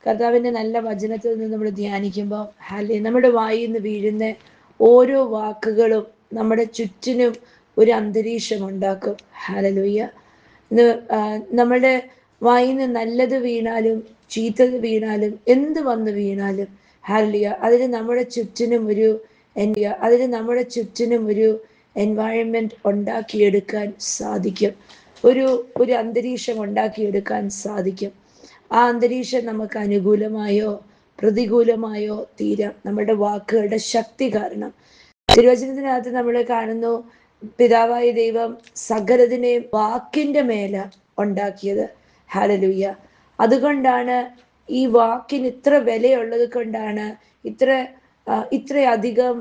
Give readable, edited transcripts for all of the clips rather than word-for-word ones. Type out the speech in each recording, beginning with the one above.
കർത്താവിൻ്റെ നല്ല വചനത്തിൽ നിന്ന് നമ്മൾ ധ്യാനിക്കുമ്പോൾ നമ്മുടെ വായിൽ നിന്ന് വീഴുന്ന ഓരോ വാക്കുകളും നമ്മുടെ ചുറ്റിനും ഒരു അന്തരീക്ഷം ഉണ്ടാക്കും. ഹല്ലേലൂയ. നമ്മുടെ വായിൽ നിന്ന് നല്ലത് വീണാലും ചീത്തത് വീണാലും എന്ത് വന്ന് വീണാലും ഹല്ലേലൂയ, അതിന് നമ്മുടെ ചുറ്റിനും ഒരു എൻവയൺമെന്റ് ഉണ്ടാക്കിയെടുക്കാൻ സാധിക്കും. ഒരു അന്തരീക്ഷം ഉണ്ടാക്കിയെടുക്കാൻ സാധിക്കും. ആ അന്തരീക്ഷം നമുക്ക് അനുകൂലമായോ പ്രതികൂലമായോ തീരാം നമ്മുടെ വാക്കുകളുടെ ശക്തി കാരണം. തിരുവചനത്തിനകത്ത് നമ്മൾ കാണുന്നു, പിതാവായ ദൈവം സകലതിനെയും വാക്കിന്റെ മേല ഉണ്ടാക്കിയത്. ഹല്ലേലൂയ. അതുകൊണ്ടാണ് ഈ വാക്കിന് ഇത്ര വിലയുള്ളത് കൊണ്ടാണ് ഇത്രയധികം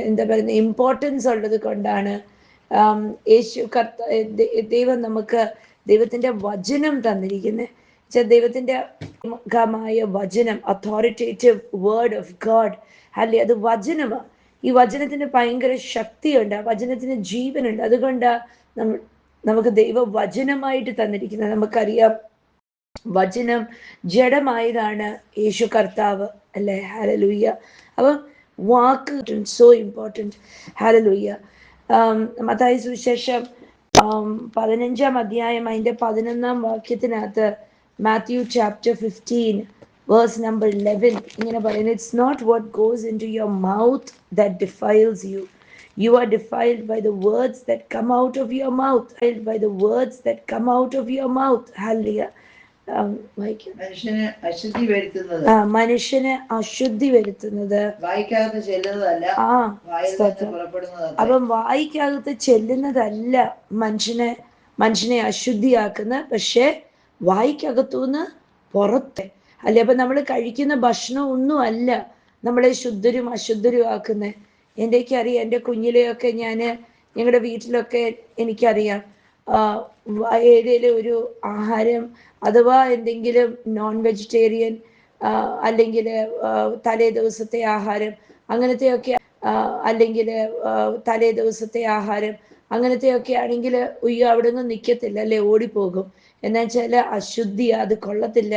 എന്താ പറയുന്ന ഇമ്പോർട്ടൻസ് ഉള്ളത് കൊണ്ടാണ് ദൈവം നമുക്ക് ദൈവത്തിന്റെ വചനം തന്നിരിക്കുന്നത്. ദൈവത്തിന്റെ വചനം, അതോറിറ്റേറ്റീവ് വേർഡ് ഓഫ് ഗോഡ് അല്ലേ, അത് വചനമാണ്. ഈ വചനത്തിന് ഭയങ്കര ശക്തിയുണ്ട്, വചനത്തിന് ജീവനുണ്ട്. അതുകൊണ്ട് നമുക്ക് ദൈവ വചനമായിട്ട് തന്നിരിക്കുന്നത്. നമുക്കറിയാം, വചനം ജഡമായതാണ് യേശു കർത്താവ് അല്ലേ. ഹല്ലേലൂയ. അപ്പം വാക്ക് സോ ഇമ്പോർട്ടൻറ്റ്. ഹല്ലേലൂയ. മത്തായി സുവിശേഷം 15-ാം അധ്യായം അതിൻ്റെ 11-ാം വാക്യത്തിനകത്ത്, മാത്യു ചാപ്റ്റർ 15 വേഴ്സ് നമ്പർ 11 ഇങ്ങനെ പറയുന്നത്, it's not what goes into your mouth that defiles you, you are defiled by the words that come out of your mouth, by the words that come out of your mouth. ഹല്ലേലൂയ. മനുഷ്യന് അശുദ്ധി വരുത്തുന്നത് വായിക്കകത്ത് ചെല്ലുന്നതല്ല, അപ്പം വായിക്കകത്ത് ചെല്ലുന്നതല്ല മനുഷ്യനെ അശുദ്ധിയാക്കുന്ന, പക്ഷെ വായിക്കകത്തുനിന്ന് പുറത്തെ അല്ലെ. അപ്പൊ നമ്മൾ കഴിക്കുന്ന ഭക്ഷണം ഒന്നും അല്ല നമ്മളെ ശുദ്ധരും അശുദ്ധരും ആക്കുന്നത്. എന്റെയൊക്കെ അറിയാം, എൻ്റെ കുഞ്ഞിലെയൊക്കെ ഞങ്ങളുടെ വീട്ടിലൊക്കെ എനിക്കറിയാം, ഏതെങ്കിലും ഒരു ആഹാരം അഥവാ എന്തെങ്കിലും നോൺ വെജിറ്റേറിയൻ അല്ലെങ്കിൽ തലേ ദിവസത്തെ ആഹാരം അങ്ങനത്തെയൊക്കെ, അല്ലെങ്കിൽ തലേ ദിവസത്തെ ആഹാരം അങ്ങനത്തെയൊക്കെ ആണെങ്കിൽ അവിടെ നിന്ന് നിൽക്കത്തില്ല അല്ലെ, ഓടിപ്പോകും. എന്നാ വെച്ചാൽ അശുദ്ധി, അത് കൊള്ളത്തില്ല,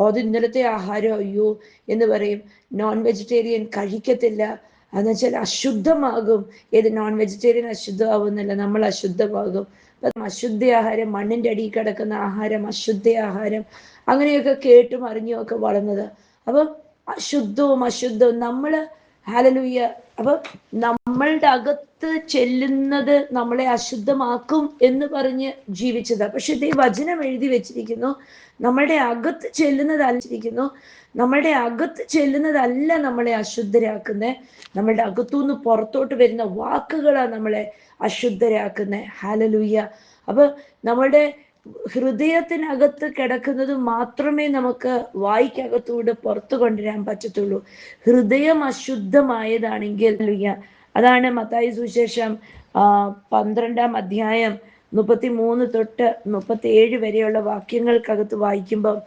അത് ഇന്നലത്തെ ആഹാരം അയ്യോ എന്ന് പറയും. നോൺ വെജിറ്റേറിയൻ കഴിക്കത്തില്ല, എന്ന് വെച്ചാൽ അശുദ്ധമാകും. ഏത് നോൺ വെജിറ്റേറിയൻ അശുദ്ധമാകുന്നില്ല, നമ്മൾ അശുദ്ധമാകും. അശുദ്ധ ആഹാരം, മണ്ണിന്റെ അടിയിൽ കിടക്കുന്ന ആഹാരം, അശുദ്ധ ആഹാരം, അങ്ങനെയൊക്കെ കേട്ടും അറിഞ്ഞും ഒക്കെ വളർന്നത്. അപ്പൊ അശുദ്ധവും നമ്മള് ഹല്ലേലൂയ. അപ്പൊ നമ്മളുടെ അകത്ത് ചെല്ലുന്നത് നമ്മളെ അശുദ്ധമാക്കും എന്ന് പറഞ്ഞ് ജീവിച്ചതാ. പക്ഷെ ഇതേ വചനം എഴുതി വെച്ചിരിക്കുന്നു, നമ്മളുടെ അകത്ത് ചെല്ലുന്നതല്ല നമ്മളെ അശുദ്ധരാക്കുന്നത്, നമ്മളുടെ അകത്തുനിന്ന് പുറത്തോട്ട് വരുന്ന വാക്കുകളാണ് നമ്മളെ അശുദ്ധരാക്കുന്നത്. ഹല്ലേലൂയ. അപ്പൊ നമ്മളുടെ ഹൃദയത്തിനകത്ത് കിടക്കുന്നത് മാത്രമേ നമുക്ക് വായിക്കകത്തൂടെ പുറത്തു കൊണ്ടുവരാൻ പറ്റത്തുള്ളൂ. ഹൃദയം അശുദ്ധമായതാണെങ്കിൽ, അതാണ് മത്തായി സുവിശേഷം 12-ാം അധ്യായം 33 തൊട്ട് 37 വരെയുള്ള വാക്യങ്ങൾക്കകത്ത് വായിക്കുമ്പം,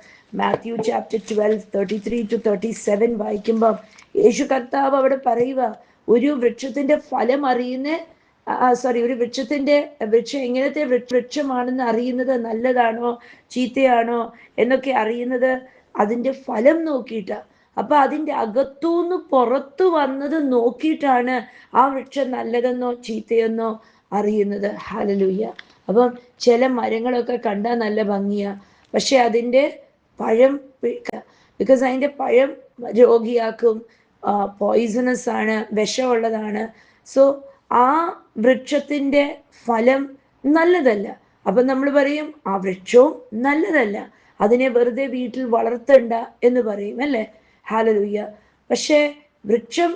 മാത്യു ചാപ്റ്റർ 12 33 to 37 വായിക്കുമ്പം യേശു കർത്താവ് അവിടെ പറയുക, ഒരു വൃക്ഷത്തിന്റെ ഫലം ഒരു വൃക്ഷം എങ്ങനത്തെ വൃക്ഷമാണെന്ന് അറിയുന്നത്, നല്ലതാണോ ചീത്തയാണോ എന്നൊക്കെ അറിയുന്നത് അതിന്റെ ഫലം നോക്കിയിട്ടാ. അപ്പൊ അതിന്റെ അകത്തുനിന്ന് പുറത്തു വന്നത് നോക്കിയിട്ടാണ് ആ വൃക്ഷം നല്ലതെന്നോ ചീത്തയെന്നോ അറിയുന്നത്. ഹല്ലേലൂയ. അപ്പം ചില മരങ്ങളൊക്കെ കണ്ടാൽ നല്ല ഭംഗിയാ, പക്ഷെ അതിന്റെ പഴം, ബിക്കോസ് അതിന്റെ പഴം രോഗിയാക്കും, പോയിസണസ് ആണ്, വിഷമുള്ളതാണ്. സോ ആ വൃക്ഷത്തിന്റെ ഫലം നല്ലതല്ല. അപ്പൊ നമ്മൾ പറയും ആ വൃക്ഷവും നല്ലതല്ല, അതിനെ വെറുതെ വീട്ടിൽ വളർത്തണ്ട എന്ന് പറയും അല്ലേ. ഹല്ലേലൂയ. പക്ഷെ വൃക്ഷം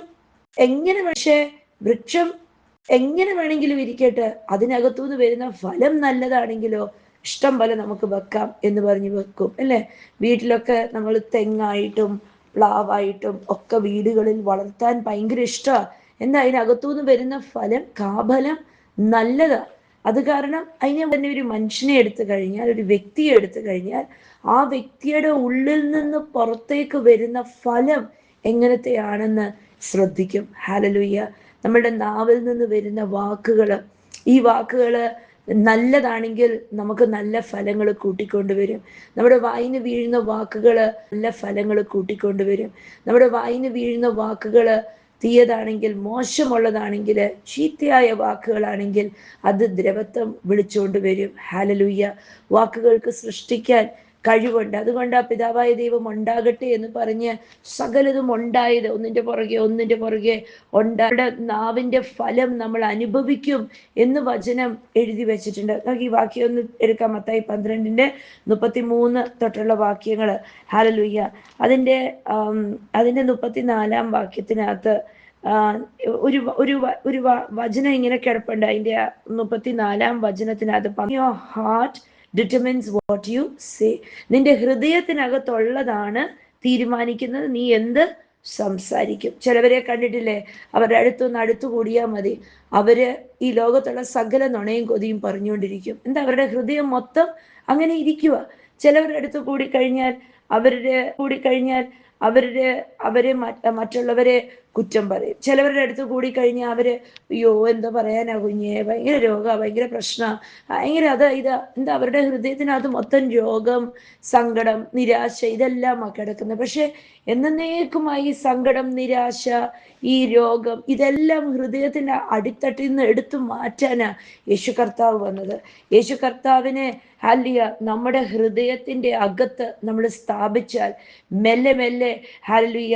എങ്ങനെ വേണമെങ്കിലും ഇരിക്കട്ടെ, അതിനകത്തുനിന്ന് വരുന്ന ഫലം നല്ലതാണെങ്കിലോ ഇഷ്ടം പോലെ നമുക്ക് വെക്കാം എന്ന് പറഞ്ഞ് വെക്കും അല്ലേ. വീട്ടിലൊക്കെ നമ്മൾ തെങ്ങായിട്ടും പ്ലാവായിട്ടും ഒക്കെ വീടുകളിൽ വളർത്താൻ ഭയങ്കര ഇഷ്ടമാണ്. എന്താ, അതിനകത്തുനിന്ന് വരുന്ന ഫലം, കാഫലം നല്ലതാ. അത് കാരണം അതിനെ തന്നെ ഒരു മനുഷ്യനെ എടുത്തു കഴിഞ്ഞാൽ, ഒരു വ്യക്തിയെ എടുത്തു കഴിഞ്ഞാൽ, ആ വ്യക്തിയുടെ ഉള്ളിൽ നിന്ന് പുറത്തേക്ക് വരുന്ന ഫലം എങ്ങനത്തെയാണെന്ന് ശ്രദ്ധിക്കും. ഹല്ലേലൂയ. നമ്മുടെ നാവിൽ നിന്ന് വരുന്ന വാക്കുകൾ, ഈ വാക്കുകൾ നല്ലതാണെങ്കിൽ നമുക്ക് നല്ല ഫലങ്ങൾ കൂട്ടിക്കൊണ്ടുവരും. നമ്മുടെ വായിന്ന് വീഴുന്ന വാക്കുകൾ നല്ല ഫലങ്ങൾ കൂട്ടിക്കൊണ്ടുവരും. നമ്മുടെ വായിന്ന് വീഴുന്ന വാക്കുകൾ തീയതാണെങ്കിൽ, മോശമുള്ളതാണെങ്കിൽ, ചീത്തയായ വാക്കുകളാണെങ്കിൽ അത് ദ്രവത്വം വിളിച്ചുകൊണ്ട് വരും. ഹല്ലേലൂയ. വാക്കുകൾക്ക് സൃഷ്ടിക്കാൻ കഴിവുണ്ട്. അതുകൊണ്ട് ആ പിതാവായ ദൈവം ഉണ്ടാകട്ടെ എന്ന് പറഞ്ഞ് സകലതും ഉണ്ടായത് ഒന്നിന്റെ പുറകെ ഉണ്ടായുടെ നാവിന്റെ ഫലം നമ്മൾ അനുഭവിക്കും എന്ന് വചനം എഴുതി വെച്ചിട്ടുണ്ട്. നമുക്ക് ഈ വാക്യം ഒന്ന് എടുക്കാം. മത്തായി 12:33 തൊട്ടുള്ള വാക്യങ്ങൾ. ഹല്ലേലൂയ. അതിന്റെ 34 വാക്യത്തിനകത്ത് ഒരു ഒരു ഒരു വചനം ഇങ്ങനെ കിടപ്പുണ്ട്. അതിന്റെ 34 വചനത്തിനകത്ത് your heart determines what you say. നിന്റെ ഹൃദയത്തിനകത്തുള്ളതാണ് തീരുമാനിക്കുന്നത് നീ എന്ത് സംസാരിക്കും. ചിലവരെ കണ്ടിട്ടില്ലേ, അവരുടെ അടുത്തു കൂടിയാൽ മതി, അവര് ഈ ലോകത്തുള്ള സകല നുണയും കൊതിയും പറഞ്ഞുകൊണ്ടിരിക്കും. എന്താ, അവരുടെ ഹൃദയം മൊത്തം അങ്ങനെ ഇരിക്കുക. ചിലവരുടെ അടുത്ത് കൂടിക്കഴിഞ്ഞാൽ അവരെ മറ്റുള്ളവരെ കുറ്റം പറയും. ചിലവരുടെ അടുത്ത് കൂടിക്കഴിഞ്ഞാൽ അവര് അയ്യോ എന്താ പറയാനാ കുഞ്ഞേ, ഭയങ്കര രോഗ, ഭയങ്കര പ്രശ്ന, ഭയങ്കര എന്താ, അവരുടെ ഹൃദയത്തിനകത്ത് മൊത്തം രോഗം, സങ്കടം, നിരാശ ഇതെല്ലാം കിടക്കുന്നത്. പക്ഷെ എന്നേക്കുമായി സങ്കടം, നിരാശ, ഈ രോഗം ഇതെല്ലാം ഹൃദയത്തിന്റെ അടിത്തട്ടിൽ നിന്ന് എടുത്തു മാറ്റാനാ യേശു കർത്താവ് വന്നത്. യേശു കർത്താവിനെ ഹല്ലേലൂയ നമ്മുടെ ഹൃദയത്തിന്റെ അകത്ത് നമ്മൾ സ്ഥാപിച്ചാൽ മെല്ലെ മെല്ലെ ഹല്ലേലൂയ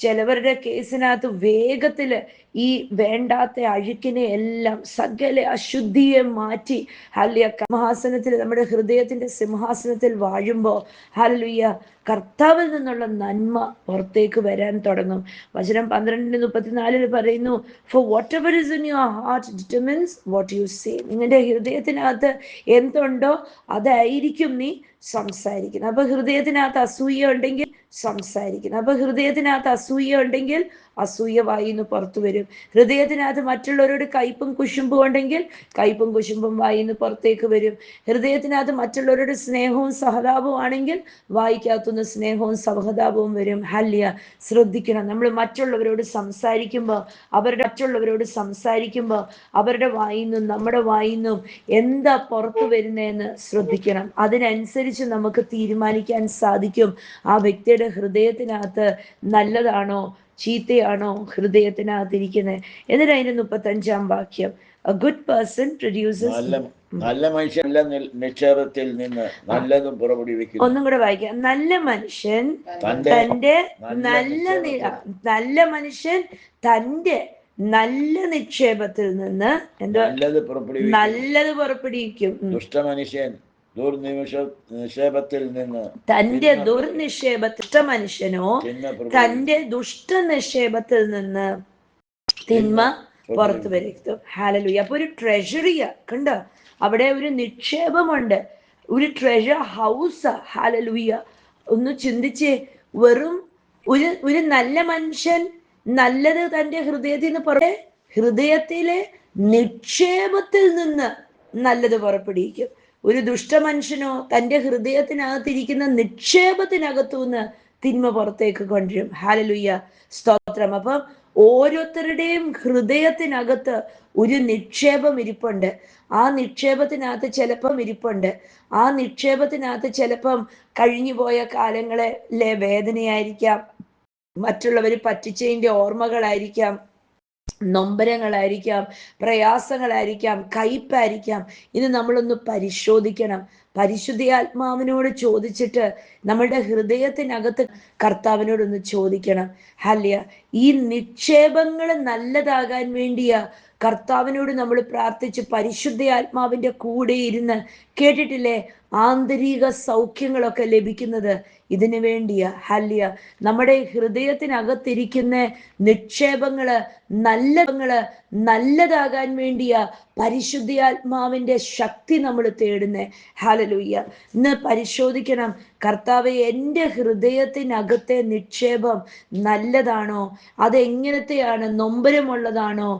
ചിലവരുടെ കേസിനകത്ത് വേഗത്തില് ഈ വേണ്ടാത്ത അഴുക്കിനെ എല്ലാം സകല അശുദ്ധിയെ മാറ്റി ഹല്ലേലൂയ സിംഹാസനത്തിൽ, നമ്മുടെ ഹൃദയത്തിന്റെ സിംഹാസനത്തിൽ വാഴുമ്പോ ഹല്ലേലൂയ കർത്താവിൽ നിന്നുള്ള നന്മ പുറത്തേക്ക് വരാൻ തുടങ്ങും. വചനം 12:34 പറയുന്നു, for whatever is in your heart determines what you say. നിങ്ങളുടെ ഹൃദയത്തിനകത്ത് എന്തുണ്ടോ അതായിരിക്കും നീ സംസാരിക്കുന്നത്. അപ്പൊ ഹൃദയത്തിനകത്ത് അസൂയ ഉണ്ടെങ്കിൽ സംസാരിക്കുന്നത്. അപ്പൊ ഹൃദയത്തിനകത്ത് അസൂയ ഉണ്ടെങ്കിൽ അസൂയ വായിന്ന് പുറത്തു വരും. ഹൃദയത്തിനകത്ത് മറ്റുള്ളവരോട് കയ്പും കുശുമ്പും ഉണ്ടെങ്കിൽ കയ്പും കുശുമ്പും വായിന്ന് പുറത്തേക്ക് വരും. ഹൃദയത്തിനകത്ത് മറ്റുള്ളവരോട് സ്നേഹവും സഹതാപവും ആണെങ്കിൽ വായിക്കകത്തുനിന്ന് സ്നേഹവും സഹതാപവും വരും. ഹല്ലേലൂയ. ശ്രദ്ധിക്കണം, നമ്മൾ മറ്റുള്ളവരോട് സംസാരിക്കുമ്പോൾ അവരുടെ വായിന്നും നമ്മുടെ വായിന്നും എന്താ പുറത്തു വരുന്നതെന്ന് ശ്രദ്ധിക്കണം. അതിനനുസരിച്ച് നമുക്ക് തീരുമാനിക്കാൻ സാധിക്കും ആ വ്യക്തിയുടെ ഹൃദയത്തിനകത്ത് നല്ലതാണോ ചീത്തയാണോ ഹൃദയത്തിനകത്തിരിക്കുന്നത്. എന്നിട്ട് അതിന്റെ 35 വാക്യം, a good person produces നല്ല മനുഷ്യൻ നിക്ഷേപത്തിൽ നിന്ന് നല്ലതും പുറപ്പെടുവിക്കുന്നു. ഒന്നും കൂടെ വായിക്കാം. നല്ല മനുഷ്യൻ തന്റെ നല്ല നിക്ഷേപത്തിൽ നിന്ന് നല്ലത് പുറപ്പെടുവിക്കും. ദുഷ്ടമനുഷ്യൻ ദുർനിക്ഷേപത്തിൽ നിന്ന് തന്റെ ദുഷ്ടമനുഷ്യനോ തന്റെ ദുഷ്ടനിക്ഷേപത്തിൽ നിന്ന് തിന്മ പുറത്തു വരുത്തും. ഹല്ലേലൂയ. അപ്പൊ ഒരു ട്രഷറിയാ, കണ്ടോ, അവിടെ ഒരു നിക്ഷേപമുണ്ട്, ഒരു ട്രഷർ ഹൗസ്. ഹല്ലേലൂയ. ഒന്ന് ചിന്തിച്ചേ, വെറും ഒരു നല്ല മനുഷ്യൻ നല്ലത് തന്റെ ഹൃദയത്തിൽ നിന്ന് ഹൃദയത്തിലെ നിക്ഷേപത്തിൽ നിന്ന് നല്ലത് പുറപ്പെടുവിക്കും. ഒരു ദുഷ്ടമനുഷ്യനോ തന്റെ ഹൃദയത്തിനകത്തിരിക്കുന്ന നിക്ഷേപത്തിനകത്തുനിന്ന് തിന്മ പുറത്തേക്ക് കൊണ്ടുവരും. ഹല്ലേലൂയ. സ്തോത്രം. അപ്പം ഓരോരുത്തരുടെയും ഹൃദയത്തിനകത്ത് ഒരു നിക്ഷേപം ഇരിപ്പുണ്ട്. ആ നിക്ഷേപത്തിനകത്ത് ചിലപ്പം കഴിഞ്ഞുപോയ കാലങ്ങളിലെ വേദനയായിരിക്കാം, മറ്റുള്ളവർ പറ്റിച്ചതിന്റെ ഓർമ്മകളായിരിക്കാം, നൊമ്പരങ്ങളായിരിക്കാം, പ്രയാസങ്ങളായിരിക്കാം, കയ്പായിരിക്കാം. ഇത് നമ്മളൊന്ന് പരിശോധിക്കണം. പരിശുദ്ധാത്മാവിനോട് ചോദിച്ചിട്ട് നമ്മളുടെ ഹൃദയത്തിനകത്ത് കർത്താവിനോടൊന്ന് ചോദിക്കണം. ഹല്ലേലൂയ. ഈ നിക്ഷേപങ്ങൾ നല്ലതാകാൻ വേണ്ടിയാ കർത്താവിനോട് നമ്മൾ പ്രാർത്ഥിച്ച് പരിശുദ്ധാത്മാവിന്റെ കൂടെ ഇരുന്ന്, കേട്ടിട്ടില്ലേ, ആന്തരിക സൗഖ്യങ്ങളൊക്കെ ലഭിക്കുന്നത് ഇതിനു വേണ്ടിയാ. ഹല്ലേലൂയ. നമ്മുടെ ഹൃദയത്തിനകത്തിരിക്കുന്ന നിക്ഷേപങ്ങള് നല്ലതാകാൻ വേണ്ടിയാ പരിശുദ്ധാത്മാവിന്റെ ശക്തി നമ്മൾ തേടുന്നേ. ഹല്ലേലൂയ. ഇന്ന് പരിശോധിക്കണം, കർത്താവേ, എൻ്റെ ഹൃദയത്തിനകത്തെ നിക്ഷേപം നല്ലതാണോ? അതെങ്ങനത്തെയാണ്? നൊമ്പരമുള്ളതാണോ?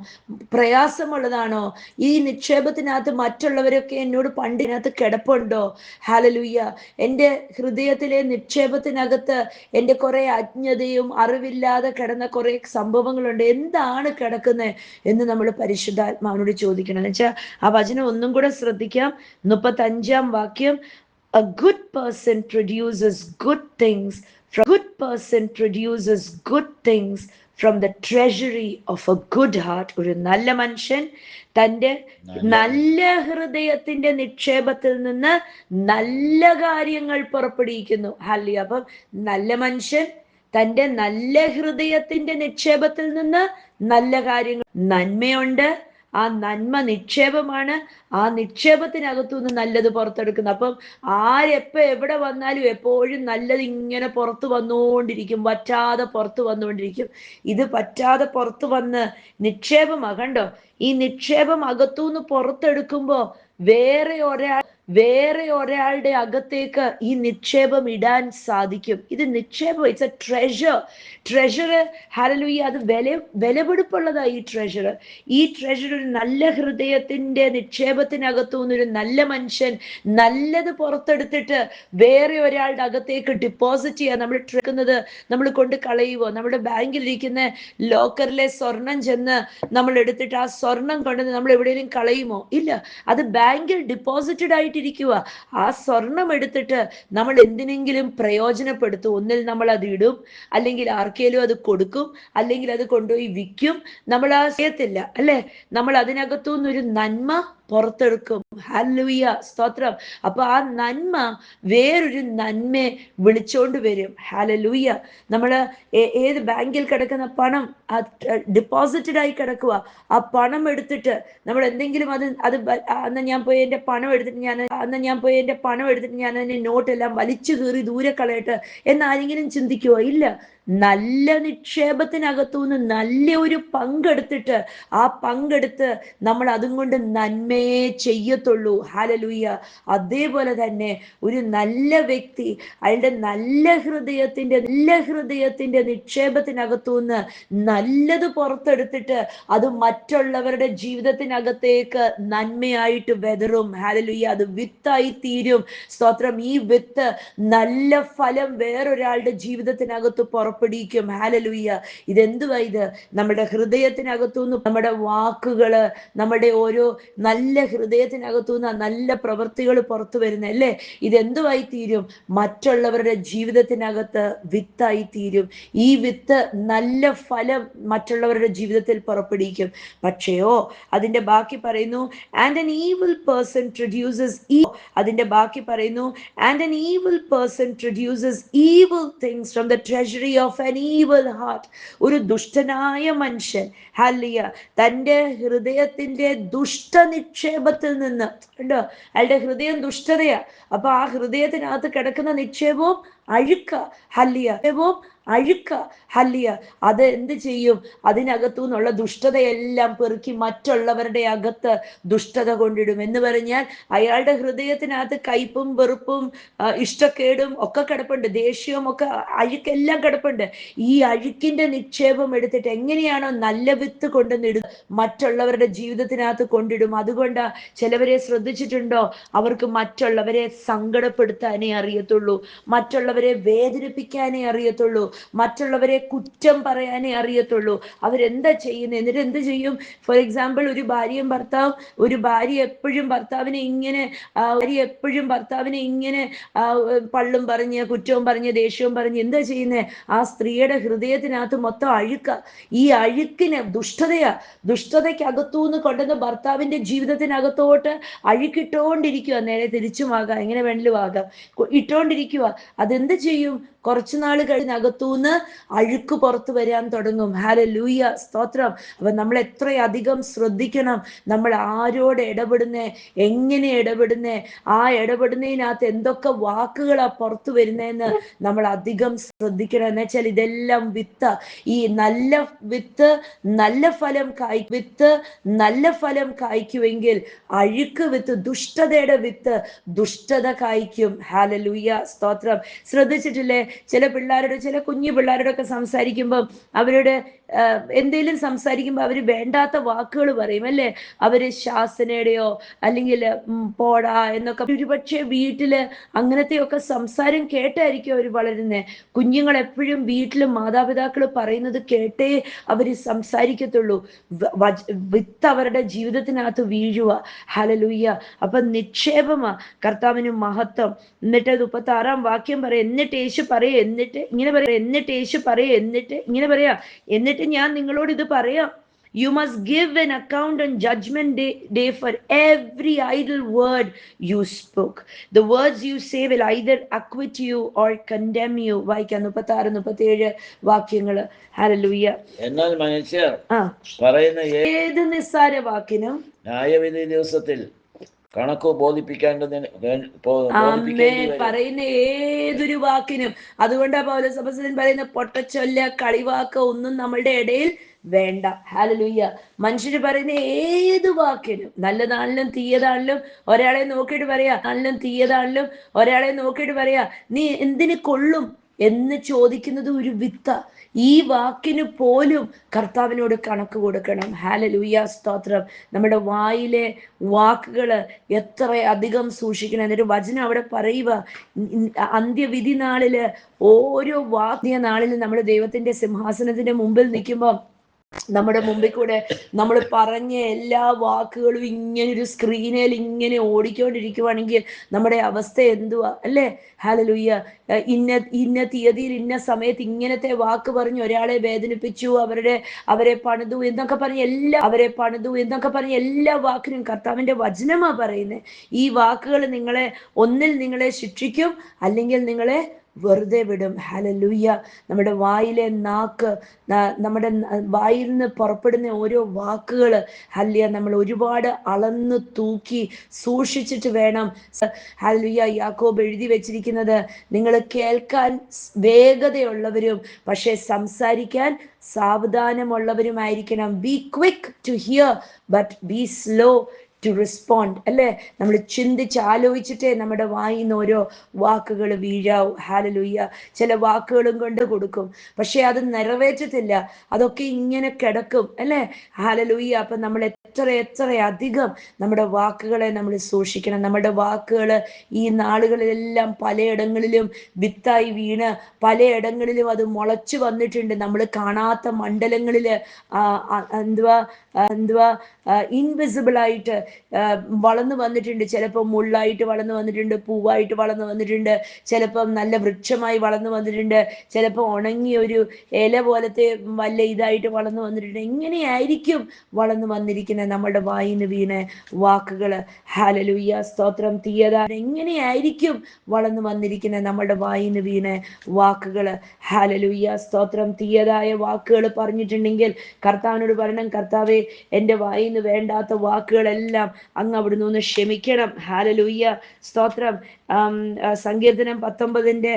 പ്രയാസമുള്ളതാണോ? ഈ നിക്ഷേപത്തിനകത്ത് മറ്റുള്ളവരൊക്കെ എന്നോട് പണ്ടിനകത്ത് കിടപ്പുണ്ടോ? ഹല്ലേലൂയ. എൻ്റെ ഹൃദയത്തിലെ നിക്ഷേപത്തിനകത്ത് എൻ്റെ കുറെ അജ്ഞതയും അറിവില്ലാതെ കിടന്ന കുറെ സംഭവങ്ങളുണ്ട്. എന്താണ് കിടക്കുന്നത് എന്ന് നമ്മൾ പരിശുദ്ധാത്മാവിനോട് ചോദിക്കണം. എന്ന് വെച്ചാൽ ആ വചനം ഒന്നും കൂടെ ശ്രദ്ധിക്കാം. 35-ാം വാക്യം, A good person produces good things. Good person produces good things from the treasury of a good heart. ഒരു നല്ല മനുഷ്യൻ തൻ്റെ നല്ല ഹൃദയത്തിന്റെ നിക്ഷേപത്തിൽ നിന്ന് നല്ല കാര്യങ്ങൾ പുറപ്പെടുവിക്കുന്നു. ഹല്ലേലൂയ. അപ്പം നല്ല മനുഷ്യൻ തൻ്റെ നല്ല ഹൃദയത്തിന്റെ നിക്ഷേപത്തിൽ നിന്ന് നല്ല കാര്യങ്ങൾ, നന്മയുണ്ട്, ആ നന്മ നിക്ഷേപമാണ്, ആ നിക്ഷേപത്തിനകത്തുനിന്ന് നല്ലത് പുറത്തെടുക്കുന്നു. അപ്പം ആരെപ്പോ എവിടെ വന്നാലും എപ്പോഴും നല്ലത് ഇങ്ങനെ പുറത്തു വന്നുകൊണ്ടിരിക്കും, പറ്റാതെ പുറത്തു വന്നുകൊണ്ടിരിക്കും. ഇത് പറ്റാതെ പുറത്തു വന്ന് നിക്ഷേപമാകണ്ടോ, ഈ നിക്ഷേപം അകത്തുനിന്ന് പുറത്തെടുക്കുമ്പോ വേറെ ഒരാളുടെ അകത്തേക്ക് ഈ നിക്ഷേപം ഇടാൻ സാധിക്കും. ഇത് നിക്ഷേപം, ഇറ്റ്സ് എ ട്രഷർ. ഹല്ലേലൂയ. അത് വിലപിടിപ്പുള്ളതാ ഈ ട്രഷർ. ഈ ട്രഷർ ഒരു നല്ല ഹൃദയത്തിന്റെ നിക്ഷേപത്തിനകത്തുനിന്ന് ഒരു നല്ല മനുഷ്യൻ നല്ലത് പുറത്തെടുത്തിട്ട് വേറെ ഒരാളുടെ അകത്തേക്ക് ഡിപ്പോസിറ്റ് ചെയ്യാൻ നമ്മൾ ട്രക്കുന്നത് നമ്മൾ കൊണ്ട് കളയുവോ? നമ്മുടെ ബാങ്കിലിരിക്കുന്ന ലോക്കറിലെ സ്വർണം ചെന്ന് നമ്മൾ എടുത്തിട്ട് ആ സ്വർണം കൊണ്ട് നമ്മൾ എവിടെയെങ്കിലും കളയുമോ? ഇല്ല. അത് ബാങ്കിൽ ഡിപ്പോസിറ്റഡ് ആയിട്ടിരിക്കുക. ആ സ്വർണം എടുത്തിട്ട് നമ്മൾ എന്തിനെങ്കിലും പ്രയോജനപ്പെടുത്തും. ഒന്നിൽ നമ്മൾ അത് ഇടും, അല്ലെങ്കിൽ ആർക്കെങ്കിലും അത് കൊടുക്കും, അല്ലെങ്കിൽ അത് കൊണ്ടുപോയി വിൽക്കും. നമ്മൾ ആ ചെയ്യത്തില്ല അല്ലെ? നമ്മൾ അതിനകത്തുനിന്നൊരു നന്മ പുറത്തെടുക്കും. ഹല്ലേലൂയ, സ്തോത്രം. അപ്പൊ ആ നന്മ വേറൊരു നന്മയെ വിളിച്ചോണ്ട് വരും. ഹല്ലേലൂയ. നമ്മള് ഏത് ബാങ്കിൽ കിടക്കുന്ന പണം ഡിപ്പോസിറ്റഡ് ആയി കിടക്കുക. ആ പണം എടുത്തിട്ട് നമ്മൾ എന്തെങ്കിലും അന്ന് ഞാൻ പോയി എൻ്റെ പണം എടുത്തിട്ട് ഞാൻ അതിന്റെ നോട്ടെല്ലാം വലിച്ചു കീറി ദൂരെ കളയട്ടെ എന്നാരെങ്കിലും ചിന്തിക്കുവോ? ഇല്ല. നല്ല നിക്ഷേപത്തിനകത്തുനിന്ന് നല്ല ഒരു പങ്കെടുത്തിട്ട് ആ പങ്കെടുത്ത് നമ്മൾ അതും കൊണ്ട് നന്മയെ ചെയ്യത്തുള്ളൂ. ഹല്ലേലൂയ. അതേപോലെ തന്നെ ഒരു നല്ല വ്യക്തി അയാളുടെ നല്ല ഹൃദയത്തിന്റെ നിക്ഷേപത്തിനകത്തുനിന്ന് നല്ലത് പുറത്തെടുത്തിട്ട് അത് മറ്റുള്ളവരുടെ ജീവിതത്തിനകത്തേക്ക് നന്മയായിട്ട് വെതറും. ഹല്ലേലൂയ. അത് വിത്തായി തീരും. സ്തോത്രം. ഈ വിത്ത് നല്ല ഫലം വേറൊരാളുടെ ജീവിതത്തിനകത്ത് പുറപ്പെടുവിക്കും. ഹല്ലേലൂയ. ഇതെന്തുവാ? ഇത് നമ്മുടെ ഹൃദയത്തിനകത്തുനിന്ന് നമ്മുടെ വാക്കുകള്, നമ്മുടെ ഓരോ നല്ല ഹൃദയത്തിനകത്തുനിന്ന് നല്ല പ്രവൃത്തികൾ പുറത്തു വരുന്നല്ലേ? ഇതെന്തുവായി തീരും? മറ്റുള്ളവരുടെ ജീവിതത്തിനകത്ത് വിത്തായി തീരും. ഈ വിത്ത് നല്ല ഫലം മറ്റുള്ളവരുടെ ജീവിതത്തിൽ പുറപ്പെടുവിക്കും. പക്ഷേയോ അതിന്റെ ബാക്കി പറയുന്നു, and an evil person produces അതിന്റെ ബാക്കി പറയുന്നു, and an evil person produces evil things from the treasury of an evil heart. ഒരു ദുഷ്ടനായ മനുഷ്യൻ ഹല്ലേലൂയ തൻ്റെ ഹൃദയത്തിന്റെ ദുഷ്ട നിക്ഷേപത്തിൽ നിന്ന് ഉണ്ടോ, അയാളുടെ ഹൃദയം ദുഷ്ടതയാ. അപ്പൊ ആ ഹൃദയത്തിനകത്ത് കിടക്കുന്ന നിക്ഷേപവും അഴുക്ക. ഹല്ലേലൂയ. അഴുക്ക. ഹല്ലേലൂയ. അത് എന്ത് ചെയ്യും? അതിനകത്തു നിന്നുള്ള ദുഷ്ടതയെല്ലാം പെറുക്കി മറ്റുള്ളവരുടെ അകത്ത് ദുഷ്ടത കൊണ്ടിടും. എന്ന് പറഞ്ഞാൽ അയാളുടെ ഹൃദയത്തിനകത്ത് കയ്പും വെറുപ്പും ഇഷ്ടക്കേടും ഒക്കെ കിടപ്പുണ്ട്, ദേഷ്യവും ഒക്കെ, അഴുക്കെല്ലാം കിടപ്പുണ്ട്. ഈ അഴുക്കിന്റെ നിക്ഷേപം എടുത്തിട്ട് എങ്ങനെയാണോ നല്ല വിത്ത് കൊണ്ടുവന്നിടുക മറ്റുള്ളവരുടെ ജീവിതത്തിനകത്ത് കൊണ്ടിടും. അതുകൊണ്ടാ ചിലവരെ ശ്രദ്ധിച്ചിട്ടുണ്ടോ, അവർക്ക് മറ്റുള്ളവരെ സങ്കടപ്പെടുത്താനേ അറിയത്തുള്ളൂ, മറ്റുള്ളവരെ വേദനിപ്പിക്കാനേ അറിയത്തുള്ളൂ, മറ്റുള്ളവരെ കുറ്റം പറയാനേ അറിയത്തുള്ളൂ. അവരെന്താ ചെയ്യുന്നത്? എന്നിട്ട് എന്ത് ചെയ്യും? ഫോർ എക്സാമ്പിൾ, ഒരു ഭാര്യ എപ്പോഴും ഭർത്താവിനെ ഇങ്ങനെ പള്ളും പറഞ്ഞ് കുറ്റവും പറഞ്ഞ് ദേഷ്യവും പറഞ്ഞ് എന്താ ചെയ്യുന്നത്? ആ സ്ത്രീയുടെ ഹൃദയത്തിനകത്ത് മൊത്തം അഴുക്ക. ഈ അഴുക്കിന് ദുഷ്ടതയ്ക്ക് അകത്തുനിന്ന് കൊണ്ടുവന്ന് ഭർത്താവിന്റെ ജീവിതത്തിനകത്തോട്ട് അഴുക്കിട്ടോണ്ടിരിക്കുക. നേരെ തിരിച്ചുമാകാം, എങ്ങനെ വേണമെങ്കിലും ആകാം, ഇട്ടോണ്ടിരിക്കുക. അതെന്ത് ചെയ്യും? കുറച്ചു നാൾ കഴിഞ്ഞകത്തുനിന്ന് അഴുക്ക് പുറത്തു വരാൻ തുടങ്ങും. ഹല്ലേലൂയ, സ്തോത്രം. അപ്പൊ നമ്മൾ എത്രയധികം ശ്രദ്ധിക്കണം, നമ്മൾ ആരോട് ഇടപെടുന്നേ, എങ്ങനെ ഇടപെടുന്നേ, ആ ഇടപെടുന്നതിനകത്ത് എന്തൊക്കെ വാക്കുകളാ പുറത്തു വരുന്നതെന്ന് നമ്മൾ അധികം ശ്രദ്ധിക്കണം. എന്ന് വെച്ചാൽ ഇതെല്ലാം വിത്ത്. ഈ നല്ല വിത്ത് നല്ല ഫലം കായ്ക്കുമെങ്കിൽ അഴുക്ക് വിത്ത്, ദുഷ്ടതയുടെ വിത്ത് ദുഷ്ടത കായ്ക്കും. ഹല്ലേലൂയ, സ്തോത്രം. ശ്രദ്ധിച്ചിട്ടില്ലേ? ചില പിള്ളേരുടെ, ചില കുഞ്ഞു പിള്ളേരോടൊക്കെ സംസാരിക്കുമ്പോൾ അവരുടെ എന്തെങ്കിലും സംസാരിക്കുമ്പോൾ അവർ വേണ്ടാത്ത വാക്കുകൾ പറയും അല്ലേ? അവര് ശാസനയുടെയോ അല്ലെങ്കിൽ പോടാ എന്നൊക്കെ ഒരുപക്ഷെ വീട്ടില് അങ്ങനത്തെയൊക്കെ സംസാരം കേട്ടായിരിക്കും അവർ വളരുന്നത്. കുഞ്ഞുങ്ങൾ എപ്പോഴും വീട്ടിൽ മാതാപിതാക്കൾ പറയുന്നത് കേട്ടേ അവര് സംസാരിക്കത്തുള്ളൂ. വിത്ത് അവരുടെ ജീവിതത്തിനകത്ത് വീഴുക. ഹല്ലേലൂയ. അപ്പൊ നിക്ഷേപമാ കർത്താവിന് മഹത്വം. എന്നിട്ട് 36-ാം വാക്യം പറയാം, എന്നിട്ട് യേശു പറയാ, എന്നിട്ട് ഇങ്ങനെ പറയാം, എന്നിട്ട് യേശു പറയാ, എന്നിട്ട് ഇങ്ങനെ പറയാ, എന്നിട്ട് ഞാൻ നിങ്ങളോട് ഇത് പറയാം, you must give an account on judgment day for every idle word you spoke. The words you say will either acquit you or condemn you. വായിക്കാം 36-37 വാക്യങ്ങള്. ഹല്ലേലൂയ. എന്നാൽ മനുഷ്യർ പറയുന്ന ഏത് നിസ്സാര വാക്കിനും ന്യായവിധി ദിവസത്തിൽ കണക്ക് പറയുന്ന ഏതൊരു വാക്കിനും. അതുകൊണ്ടാ പൗലോസ് അപ്പോസ്തലൻ പറയുന്ന പൊട്ടച്ചൊല്ല, കളിവാക്ക് ഒന്നും നമ്മളുടെ ഇടയിൽ വേണ്ട. ഹല്ലേലൂയ. മനുഷ്യര് പറയുന്ന ഏത് വാക്കിനും, നല്ലതാണെങ്കിലും തീയതാണെങ്കിലും ഒരാളെ നോക്കിയിട്ട് പറയാ, നല്ലതും തീയതാണെങ്കിലും ഒരാളെ നോക്കിയിട്ട് പറയാ, നീ എന്തിന് കൊള്ളും എന്ന് ചോദിക്കുന്നത് ഒരു വിത്ത. ഈ വാക്കിന് പോലും കർത്താവിനോട് കണക്ക് കൊടുക്കണം. ഹല്ലേലൂയ, സ്തോത്രം. നമ്മുടെ വായിലെ വാക്കുകള് എത്ര അധികം സൂക്ഷിക്കണം. എന്നൊരു വചനം അവിടെ പറയുക, അന്ത്യവിധി നാളില് ഓരോ നാളില് നമ്മൾ ദൈവത്തിന്റെ സിംഹാസനത്തിന്റെ മുമ്പിൽ നിൽക്കുമ്പോൾ നമ്മുടെ മുമ്പിൽ കൂടെ നമ്മൾ പറഞ്ഞ എല്ലാ വാക്കുകളും ഇങ്ങനെ ഒരു സ്ക്രീനിൽ ഇങ്ങനെ ഓടിക്കൊണ്ടിരിക്കുവാണെങ്കിൽ നമ്മുടെ അവസ്ഥ എന്തുവാ അല്ലേ? ഹല്ലേലൂയ. ഇന്ന തീയതിയിൽ ഇന്ന സമയത്ത് ഇങ്ങനത്തെ വാക്ക് പറഞ്ഞ് ഒരാളെ വേദനിപ്പിച്ചു, അവരെ പണിതു എന്നൊക്കെ പറഞ്ഞ എല്ലാ വാക്കിനും കർത്താവിന്റെ വചനമാ പറയുന്നത്. ഈ വാക്കുകൾ ഒന്നിൽ നിങ്ങളെ ശിക്ഷിക്കും, അല്ലെങ്കിൽ നിങ്ങളെ വെറുതെ വിടും. ഹല്ലേലൂയ. നമ്മുടെ വായിലെ നാക്ക്, നമ്മുടെ വായിൽ നിന്ന് പുറപ്പെടുന്ന ഓരോ വാക്കുകള് ഹല്ലേലൂയ നമ്മൾ ഒരുപാട് അളന്ന് തൂക്കി സൂക്ഷിച്ചിട്ട് വേണം. ഹല്ലേലൂയ. യാക്കോബ് എഴുതി വെച്ചിരിക്കുന്നത്, നിങ്ങൾ കേൾക്കാൻ വേഗതയുള്ളവരും പക്ഷെ സംസാരിക്കാൻ സാവധാനമുള്ളവരുമായിരിക്കണം. Be quick to hear but be slow to respond. അല്ലേ? നമ്മൾ ചിന്തിച്ച് ആലോചിച്ചിട്ടേ നമ്മുടെ വായിൽ നിന്ന് ഓരോ വാക്കുകൾ വീഴാവൂ. ഹല്ലേലൂയ. ചില വാക്കുകളും കൊണ്ട് കൊടുക്കും, പക്ഷെ അത് നിറവേറ്റത്തില്ല, അതൊക്കെ ഇങ്ങനെ കിടക്കും അല്ലേ? ഹല്ലേലൂയ. അപ്പൊ നമ്മൾ എത്ര അധികം നമ്മുടെ വാക്കുകളെ നമ്മൾ സൂക്ഷിക്കണം. നമ്മുടെ വാക്കുകൾ ഈ നാളുകളിലെല്ലാം പലയിടങ്ങളിലും വിത്തായി വീണ് പലയിടങ്ങളിലും അത് മുളച്ചു വന്നിട്ടുണ്ട്. നമ്മൾ കാണാത്ത മണ്ഡലങ്ങളില് ഇൻവിസിബിൾ ആയിട്ട് വളർന്നു വന്നിട്ടുണ്ട്. ചിലപ്പോൾ മുള്ളായിട്ട് വളർന്നു വന്നിട്ടുണ്ട്, പൂവായിട്ട് വളർന്നു വന്നിട്ടുണ്ട്, ചിലപ്പം നല്ല വൃക്ഷമായി വളർന്നു വന്നിട്ടുണ്ട്, ചിലപ്പോൾ ഉണങ്ങിയ ഒരു ഇല പോലത്തെ വല്ല ഇതായിട്ട് വളർന്നു വന്നിട്ടുണ്ട്. എങ്ങനെയായിരിക്കും വളർന്നു വന്നിരിക്കുന്നത് നമ്മുടെ വായിന്ന് വീണ് വാക്കുകള്? ഹല്ലേലൂയ, സ്തോത്രം. തീയത എങ്ങനെയായിരിക്കും വളർന്നു വന്നിരിക്കുന്നത് നമ്മുടെ വായിന്ന് വീണ് വാക്കുകള്? ഹല്ലേലൂയ, സ്തോത്രം. തീയതായ വാക്കുകൾ പറഞ്ഞിട്ടുണ്ടെങ്കിൽ കർത്താവിനോട് പറയണം, കർത്താവേ എൻ്റെ വായിന്ന് വേണ്ടാത്ത വാക്കുകളെല്ലാം അങ്ങ് അവിടുന്ന് ഒന്ന് ക്ഷമിക്കണം. ഹല്ലേലൂയ, സ്തോത്രം. സങ്കീർത്തനം 19-ന്റെ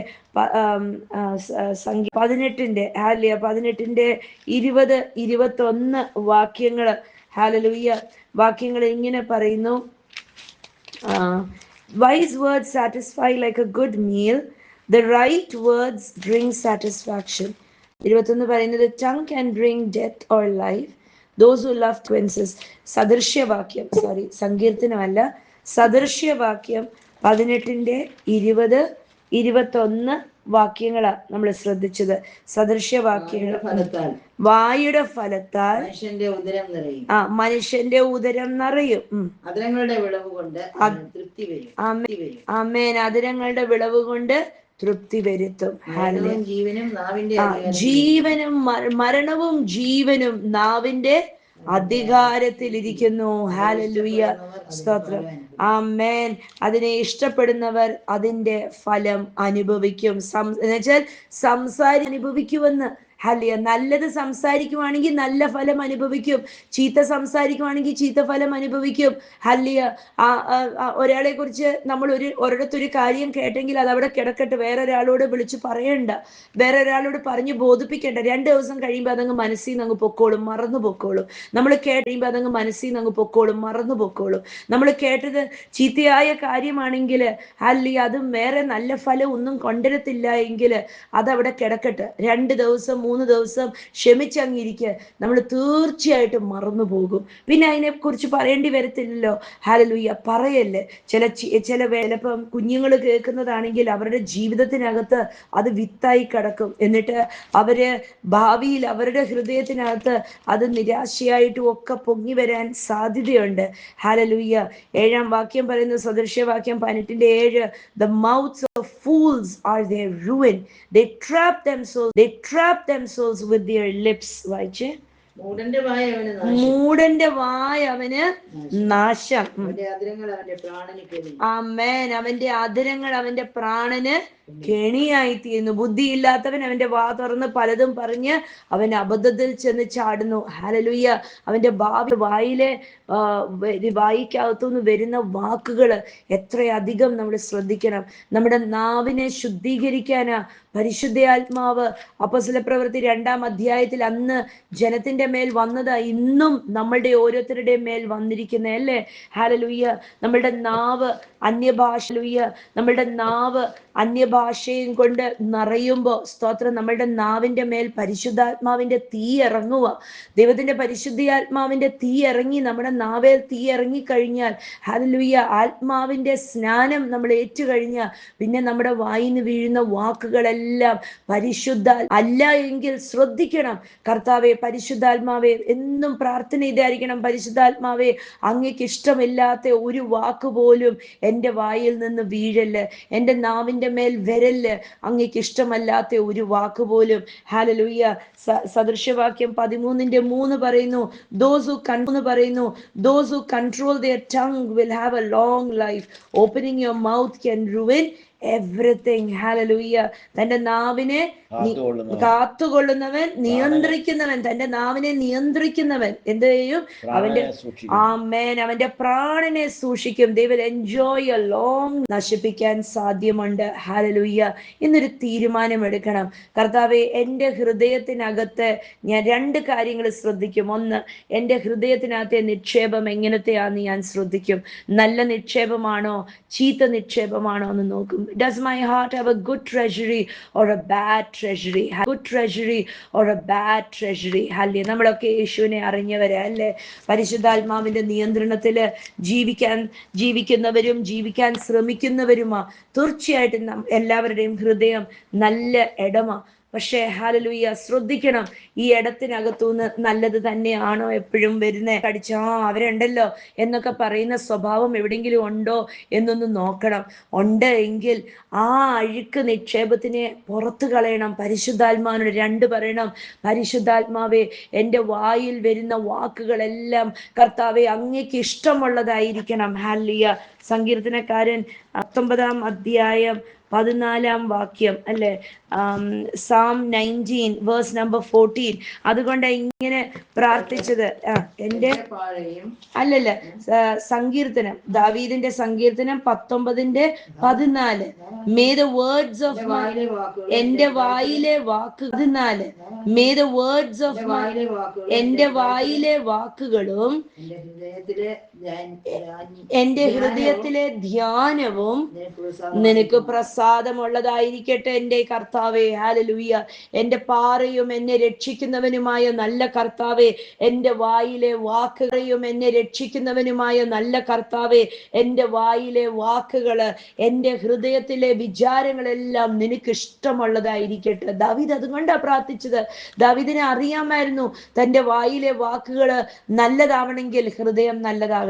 18-ന്റെ 20-21 വാക്യങ്ങള്. ഹല്ലേലൂയ. വാക്യങ്ങൾ ഇങ്ങനെ പറയുന്നു, wise words satisfy like a good meal, the right words bring satisfaction. 21 പറയുന്നത്, tongue can bring death or life, those who love consequences. സദൃശ്യവാക്യം, സങ്കീർത്തനമല്ല, സദൃശ്യവാക്യം 18-ന്റെ 20-21 വാക്യങ്ങളാ നമ്മൾ ശ്രദ്ധിച്ചത്. സദൃശ്യവാക്യങ്ങൾ. വായുടെ ഫലത്താൽ മനുഷ്യന്റെ ഉദരം നിറയും. അതിരങ്ങളുടെ വിളവ് കൊണ്ട് തൃപ്തി വരും. ആമേൻ. അതിരങ്ങളുടെ വിളവ് കൊണ്ട് തൃപ്തി വരുത്തും. ജീവനും മരണവും ജീവനും നാവിന്റെ അധികാരത്തിലിരിക്കുന്നു. ഹല്ലേലൂയ, സ്തോത്രം. ആമേൻ. അതിനെ ഇഷ്ടപ്പെടുന്നവർ അതിന്റെ ഫലം അനുഭവിക്കും. എന്നുവെച്ചാൽ അനുഭവിക്കുമെന്ന്. ഹല്ലേലൂയ. നല്ലത് സംസാരിക്കുവാണെങ്കിൽ നല്ല ഫലം അനുഭവിക്കും, ചീത്ത സംസാരിക്കുവാണെങ്കിൽ ചീത്ത ഫലം അനുഭവിക്കും. ഹല്ലേലൂയ. ഒരാളെ കുറിച്ച് നമ്മൾ ഒരിടത്തൊരു കാര്യം കേട്ടെങ്കിൽ അത് അവിടെ കിടക്കട്ടെ, വേറൊരാളോട് വിളിച്ച് പറയണ്ട, വേറെ ഒരാളോട് പറഞ്ഞ് ബോധിപ്പിക്കേണ്ട. 2 ദിവസം കഴിയുമ്പോൾ അതങ്ങ് മനസ്സിൽ നിന്ന് അങ്ങ് പൊക്കോളും, മറന്നു പൊക്കോളും. നമ്മൾ കഴിയുമ്പോൾ അതങ്ങ് മനസ്സിൽ നിന്ന് അങ്ങ് പൊക്കോളും, മറന്നു പൊക്കോളും. നമ്മൾ കേട്ടത് ചീത്തയായ കാര്യമാണെങ്കിൽ ഹല്ലേലൂയ, അതും വേറെ നല്ല ഫലം ഒന്നും കൊണ്ടുവരത്തില്ല എങ്കിൽ അതവിടെ കിടക്കട്ടെ. 2 ദിവസം 3 ദിവസം ക്ഷമിച്ചങ്ങിരിക്കുക, നമ്മൾ തീർച്ചയായിട്ടും മറന്നു പോകും. പിന്നെ അതിനെക്കുറിച്ച് പറയേണ്ടി വരത്തില്ലല്ലോ. ഹല്ലേലൂയ. പറയല്ലേ. ചിലപ്പം കുഞ്ഞുങ്ങൾ കേൾക്കുന്നതാണെങ്കിൽ അവരുടെ ജീവിതത്തിനകത്ത് അത് വിത്തായി കിടക്കും. എന്നിട്ട് അവര് ഭാവിയിൽ അവരുടെ ഹൃദയത്തിനകത്ത് അത് നിരാശയായിട്ടും ഒക്കെ പൊങ്ങി വരാൻ സാധ്യതയുണ്ട്. ഹല്ലേലൂയ. 7-ാം വാക്യം പറയുന്നു, സദൃശ്യവാക്യം 18:7, the mouths of fools are their ruin, they trap themselves with their lips. വായിച്ചേ. മൂഢന്റെ വായ അവന് നാശം, മൂഢന്റെ വായ അവന് നാശം. അവന്റെ അധരങ്ങൾ അവന്റെ പ്രാണന് കെണി. ആമേൻ. അവന്റെ അധരങ്ങൾ അവന്റെ പ്രാണന് കെണിയായിത്തീരുന്നു. ബുദ്ധിയില്ലാത്തവൻ അവന്റെ വാ തുറന്ന് പലതും പറഞ്ഞ് അവൻ അബദ്ധത്തിൽ ചെന്ന് ചാടുന്നു. ഹല്ലേലൂയ. അവന്റെ വായിക്കകത്തുനിന്ന് വരുന്ന വാക്കുകൾ എത്രയധികം നമ്മൾ ശ്രദ്ധിക്കണം. നമ്മുടെ നാവിനെ ശുദ്ധീകരിക്കാനാ പരിശുദ്ധാത്മാവ് അപ്പോസ്തലപ്രവൃത്തി 2-ാം അധ്യായത്തിൽ അന്ന് ജനത്തിന്റെ മേൽ വന്നതാ ഇന്നും നമ്മളുടെ ഓരോരുത്തരുടെയും മേൽ വന്നിരിക്കുന്നത്, അല്ലേ? ഹല്ലേലൂയ. നമ്മളുടെ നാവ് അന്യഭാഷയും കൊണ്ട് നിറയുമ്പോൾ സ്തോത്രം, നമ്മളുടെ നാവിന്റെ മേൽ പരിശുദ്ധാത്മാവിന്റെ തീ ഇറങ്ങുക. ദൈവത്തിന്റെ പരിശുദ്ധാത്മാവിന്റെ തീ ഇറങ്ങി നമ്മുടെ നാവേൽ തീ ഇറങ്ങി കഴിഞ്ഞാൽ ഹല്ലേലൂയ, ആത്മാവിന്റെ സ്നാനം നമ്മൾ ഏറ്റുകഴിഞ്ഞാൽ പിന്നെ നമ്മുടെ വായിന്ന് വീഴുന്ന വാക്കുകളെല്ലാം പരിശുദ്ധ അല്ല എങ്കിൽ ശ്രദ്ധിക്കണം. കർത്താവെ, പരിശുദ്ധാത്മാവെ, എന്നും പ്രാർത്ഥന ഇതായിരിക്കണം. പരിശുദ്ധാത്മാവെ, അങ്ങേക്ക് ഇഷ്ടമില്ലാത്ത ഒരു വാക്ക് പോലും എൻ്റെ വായിൽ നിന്ന് വീഴല്, എൻ്റെ നാവിൻ്റെ മേൽ വരല്. അങ്ങേക്ക് ഇഷ്ടമല്ലാത്ത ഒരു വാക്ക് പോലും. ഹല്ലേലൂയ. സദൃശ്യവാക്യം 13:3 പറയുന്നു, those who control their tongue will have a long life. Opening your mouth can ruin everything. Hallelujah. തന്റെ നാവിനെ കാത്തുകൊള്ളുന്നവൻ, നിയന്ത്രിക്കുന്നവൻ, തന്റെ നാവിനെ നിയന്ത്രിക്കുന്നവൻ എന്ത് ചെയ്യും? അവന്റെ ആമേൻ, അവന്റെ പ്രാണനെ സൂക്ഷിക്കും. they will enjoy a long. നശിപ്പിക്കാൻ സാധ്യമുണ്ട്. ഹല്ലേലൂയ. ഇന്നൊരു തീരുമാനം എടുക്കണം. കർത്താവേ, എൻ്റെ ഹൃദയത്തിനകത്ത് ഞാൻ 2 കാര്യങ്ങൾ ശ്രദ്ധിക്കും. ഒന്ന്, എൻ്റെ ഹൃദയത്തിനകത്തെ നിക്ഷേപം എങ്ങനത്തെയാന്ന് ഞാൻ ശ്രദ്ധിക്കും. നല്ല നിക്ഷേപമാണോ ചീത്ത നിക്ഷേപമാണോ എന്ന് നോക്കും. Does my heart have a good treasury or a bad treasury? Good treasury or a bad treasury? Hallelujah. നമ്മളൊക്കെ യേശുവിനെ അറിഞ്ഞവരെ, അല്ലേ? പരിശുദ്ധാത്മാവിന്റെ നിയന്ത്രണത്തില് ജീവിക്കുന്നവരും ജീവിക്കാൻ ശ്രമിക്കുന്നവരുമാ. തീർച്ചയായിട്ടും എല്ലാവരുടെയും ഹൃദയം നല്ല ഇടമാ. പക്ഷേ ഹല്ലേലൂയ, ശ്രദ്ധിക്കണം, ഈ ഇടത്തിനകത്തുനിന്ന് നല്ലത് തന്നെയാണോ എപ്പോഴും വരുന്നത്? അവരുണ്ടല്ലോ എന്നൊക്കെ പറയുന്ന സ്വഭാവം എവിടെയെങ്കിലും ഉണ്ടോ എന്നൊന്ന് നോക്കണം. ഉണ്ട് എങ്കിൽ ആ അഴുക്ക് നിക്ഷേപത്തിനെ പുറത്തു കളയണം. പരിശുദ്ധാത്മാവിനോട് 2 പറയണം, പരിശുദ്ധാത്മാവേ, എൻ്റെ വായിൽ വരുന്ന വാക്കുകളെല്ലാം കർത്താവേ അങ്ങേക്ക് ഇഷ്ടമുള്ളതായിരിക്കണം. ഹല്ലേലൂയ. സങ്കീർത്തനക്കാരൻ 19-ാം അധ്യായം 14-ാം വാക്യം, അല്ലെ? Psalm 19 verse number 14. അതുകൊണ്ട് ഇങ്ങനെ പ്രാർത്ഥിച്ചത്. എൻ്റെ അല്ലല്ല, സങ്കീർത്തനം, ദാവീദിന്റെ സങ്കീർത്തനം 19:14. May the words of എൻ്റെ വായിലെ വാക്ക് 14. May the words of എൻ്റെ വായിലെ വാക്കുകളും എൻ്റെ ഹൃദയത്തിലെ ധ്യാനവും നിനക്ക് പ്രസാദമുള്ളതായിരിക്കട്ടെ എൻ്റെ കർത്താവേ. ഹല്ലേലൂയ. എൻ്റെ പാറയും എന്നെ രക്ഷിക്കുന്നവനുമായ നല്ല കർത്താവേ, എൻ്റെ വായിലെ വാക്കുകളെയും എന്നെ രക്ഷിക്കുന്നവനുമായ നല്ല കർത്താവേ, എൻ്റെ വായിലെ വാക്കുകള്, എൻ്റെ ഹൃദയത്തിലെ വിചാരങ്ങളെല്ലാം നിനക്ക് ഇഷ്ടമുള്ളതായിരിക്കട്ടെ. ദാവീദ് അതുകൊണ്ടാ പ്രാർത്ഥിച്ചത്. ദാവീദിനെ അറിയാമായിരുന്നു തൻ്റെ വായിലെ വാക്കുകള് നല്ലതാവണമെങ്കിൽ ഹൃദയം നല്ലതാകണം.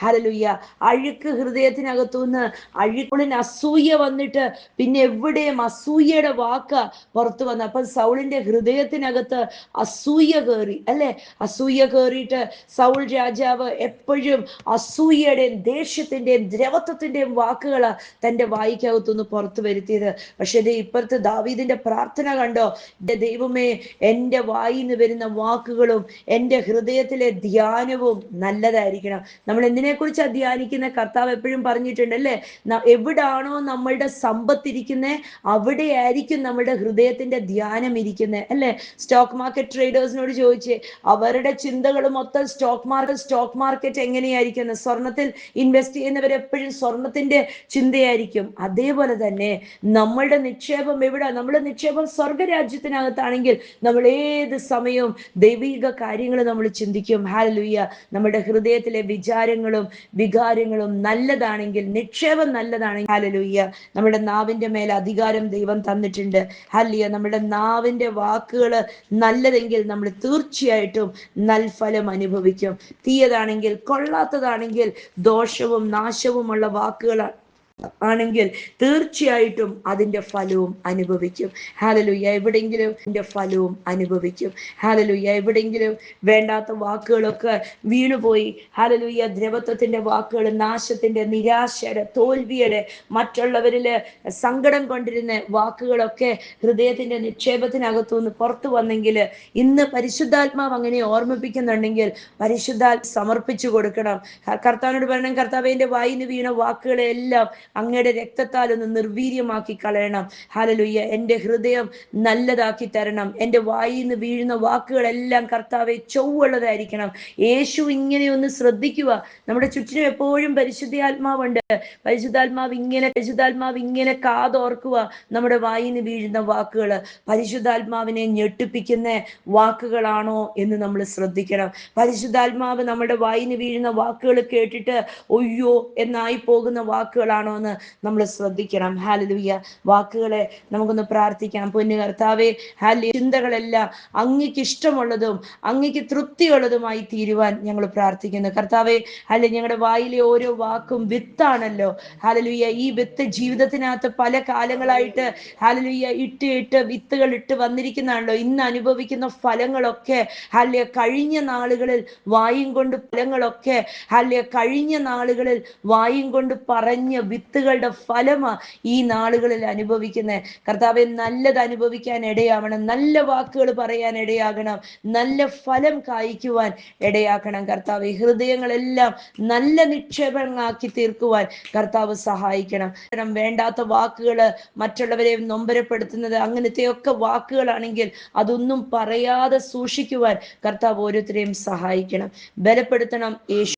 ഹല്ലേലൂയ. അഴുക്ക് ഹൃദയത്തിനകത്തുനിന്ന്, അഴുക്കുള്ളിന് അസൂയ വന്നിട്ട് പിന്നെ എവിടെയും അസൂയയുടെ വാക്ക് പുറത്തു വന്നു. അപ്പൊ സൗളിന്റെ ഹൃദയത്തിനകത്ത് അസൂയ കയറി, അല്ലെ? അസൂയ കയറിയിട്ട് സൗൾ രാജാവ് എപ്പോഴും അസൂയയുടെയും ദേഷ്യത്തിന്റെയും ദ്രവത്വത്തിന്റെയും വാക്കുകളാ തന്റെ വായിക്കകത്തുനിന്ന് പുറത്തു വരുത്തിയത്. പക്ഷെ ഇത് ഇപ്പുറത്ത് ദാവീദിന്റെ പ്രാർത്ഥന കണ്ടോ? ദൈവമേ, എന്റെ വായിന്ന് വരുന്ന വാക്കുകളും എന്റെ ഹൃദയത്തിലെ ധ്യാനവും നല്ലതായിരിക്കണം. നമ്മൾ എന്തിനെ കുറിച്ചാ ധ്യാനിക്കുന്ന? കർത്താവ് എപ്പോഴും പറഞ്ഞിട്ടുണ്ട്, അല്ലെ? എവിടാണോ നമ്മളുടെ സമ്പത്തിരിക്കുന്നത് അവിടെയായിരിക്കും നമ്മുടെ ഹൃദയത്തിന്റെ ധ്യാനം ഇരിക്കുന്നത്, അല്ലെ? സ്റ്റോക്ക് മാർക്കറ്റ് ട്രേഡേഴ്സിനോട് ചോദിച്ചേ, അവരുടെ ചിന്തകൾ മൊത്തം സ്റ്റോക്ക് മാർക്കറ്റ് എങ്ങനെയായിരിക്കുന്നത്? സ്വർണത്തിൽ ഇൻവെസ്റ്റ് ചെയ്യുന്നവരെപ്പോഴും സ്വർണത്തിന്റെ ചിന്തയായിരിക്കും. അതേപോലെ തന്നെ നമ്മളുടെ നിക്ഷേപം എവിടെ? നമ്മുടെ നിക്ഷേപം സ്വർഗരാജ്യത്തിനകത്താണെങ്കിൽ നമ്മൾ ഏത് സമയവും ദൈവിക കാര്യങ്ങൾ നമ്മൾ ചിന്തിക്കും. ഹല്ലേലൂയ. നമ്മുടെ ഹൃദയത്തിലെ വിചാരങ്ങളും വികാരങ്ങളും നല്ലതാണെങ്കിൽ, നിക്ഷേപം നല്ലതാണെങ്കിൽ, ഹല്ലേലൂയ, നമ്മുടെ നാവിന്റെ മേൽ അധികാരം ദൈവം തന്നിട്ടുണ്ട്. ഹല്ലേലൂയ. നമ്മുടെ നാവിന്റെ വാക്കുകൾ നല്ലതെങ്കിൽ നമ്മൾ തീർച്ചയായിട്ടും നൽഫലം അനുഭവിക്കും. തീയതാണെങ്കിൽ, കൊള്ളാത്തതാണെങ്കിൽ, ദോഷവും നാശവുമുള്ള വാക്കുകൾ ആണെങ്കിൽ തീർച്ചയായിട്ടും അതിന്റെ ഫലവും അനുഭവിക്കും. ഹല്ലേലൂയ. എവിടെയെങ്കിലും അതിന്റെ ഫലവും അനുഭവിക്കും. ഹല്ലേലൂയ. എവിടെയെങ്കിലും വേണ്ടാത്ത വാക്കുകളൊക്കെ വീണുപോയി, ഹല്ലേലൂയ, ദ്രവത്വത്തിന്റെ വാക്കുകൾ, നാശത്തിന്റെ, നിരാശയുടെ, തോൽവിയുടെ, മറ്റുള്ളവരില് സങ്കടം കൊണ്ടിരുന്ന വാക്കുകളൊക്കെ ഹൃദയത്തിന്റെ നിക്ഷേപത്തിനകത്തുനിന്ന് പുറത്തു വന്നെങ്കിൽ, ഇന്ന് പരിശുദ്ധാത്മാവ് അങ്ങനെ ഓർമ്മിപ്പിക്കുന്നുണ്ടെങ്കിൽ പരിശുദ്ധാത്മ സമർപ്പിച്ചു കൊടുക്കണം. കർത്താവിനോട് പറയണം, കർത്താവിന്റെ വായിന്ന് വീണ വാക്കുകളെ എല്ലാം അങ്ങയുടെ രക്തത്താൽ ഒന്ന് നിർവീര്യമാക്കി കളയണം. ഹല്ലേലൂയ. എൻ്റെ ഹൃദയം നല്ലതാക്കി തരണം. എൻ്റെ വായിന്ന് വീഴുന്ന വാക്കുകളെല്ലാം കർത്താവെ ചൊവ്വുള്ളതായിരിക്കണം. യേശു ഇങ്ങനെ ഒന്ന് ശ്രദ്ധിക്കുക. നമ്മുടെ ചുറ്റിനും എപ്പോഴും പരിശുദ്ധാത്മാവുണ്ട്. പരിശുദ്ധാത്മാവ് ഇങ്ങനെ കാതോർക്കുക നമ്മുടെ വായിന്ന് വീഴുന്ന വാക്കുകൾ പരിശുദ്ധാത്മാവിനെ ഞെട്ടിപ്പിക്കുന്ന വാക്കുകളാണോ എന്ന് നമ്മൾ ശ്രദ്ധിക്കണം. പരിശുദ്ധാത്മാവ് നമ്മുടെ വായിന്ന് വീഴുന്ന വാക്കുകൾ കേട്ടിട്ട് ഒയ്യോ എന്നായി പോകുന്ന വാക്കുകളാണോ എന്ന് നമ്മൾ ശ്രദ്ധിക്കണം. ഹല്ലേലൂയ. വാക്കുകളെ നമുക്കൊന്ന് പ്രാർത്ഥിക്കാം. പൊന്നു കർത്താവേ, ഹല്ലേലൂയ, ചിന്തകളെല്ലാം അങ്ങയ്ക്ക് ഇഷ്ടമുള്ളതും അങ്ങയ്ക്ക് തൃപ്തിയുള്ളതുമായി തീരുവാൻ ഞങ്ങൾ പ്രാർത്ഥിക്കുന്നു. കർത്താവേ, ഹല്ലേലൂയ, ഞങ്ങളുടെ വായിലെ ഓരോ വാക്കും വിത്താണല്ലോ. ഹല്ലേലൂയ. ഈ വിത്ത് ജീവിതത്തിനകത്ത് പല കാലങ്ങളായിട്ട് ഹല്ലേലൂയ ഇട്ട് വിത്തുകൾ ഇട്ട് വന്നിരിക്കുന്നതാണല്ലോ. ഇന്ന് അനുഭവിക്കുന്ന ഫലങ്ങളൊക്കെ ഹല്ലേലൂയ കഴിഞ്ഞ നാളുകളിൽ വായും കൊണ്ട് ഫലങ്ങളൊക്കെ ഹല്ലേലൂയ കഴിഞ്ഞ നാളുകളിൽ വായും കൊണ്ട് പറഞ്ഞ വിത്തുകളുടെ ഫലമാ ഈ നാളുകളിൽ അനുഭവിക്കുന്നത്. കർത്താവെ, നല്ലത് അനുഭവിക്കാൻ ഇടയാവണം, നല്ല വാക്കുകൾ പറയാൻ ഇടയാകണം, നല്ല ഫലം കായ്ക്കുവാൻ ഇടയാക്കണം. കർത്താവെ, ഹൃദയങ്ങളെല്ലാം നല്ല നിക്ഷേപങ്ങളാക്കി തീർക്കുവാൻ കർത്താവ് സഹായിക്കണം. വേണ്ടാത്ത വാക്കുകൾ, മറ്റുള്ളവരെ നൊമ്പരപ്പെടുത്തുന്നത്, അങ്ങനത്തെയൊക്കെ വാക്കുകളാണെങ്കിൽ അതൊന്നും പറയാതെ സൂക്ഷിക്കുവാൻ കർത്താവ് ഓരോരുത്തരെയും സഹായിക്കണം, ബലപ്പെടുത്തണം. യേശു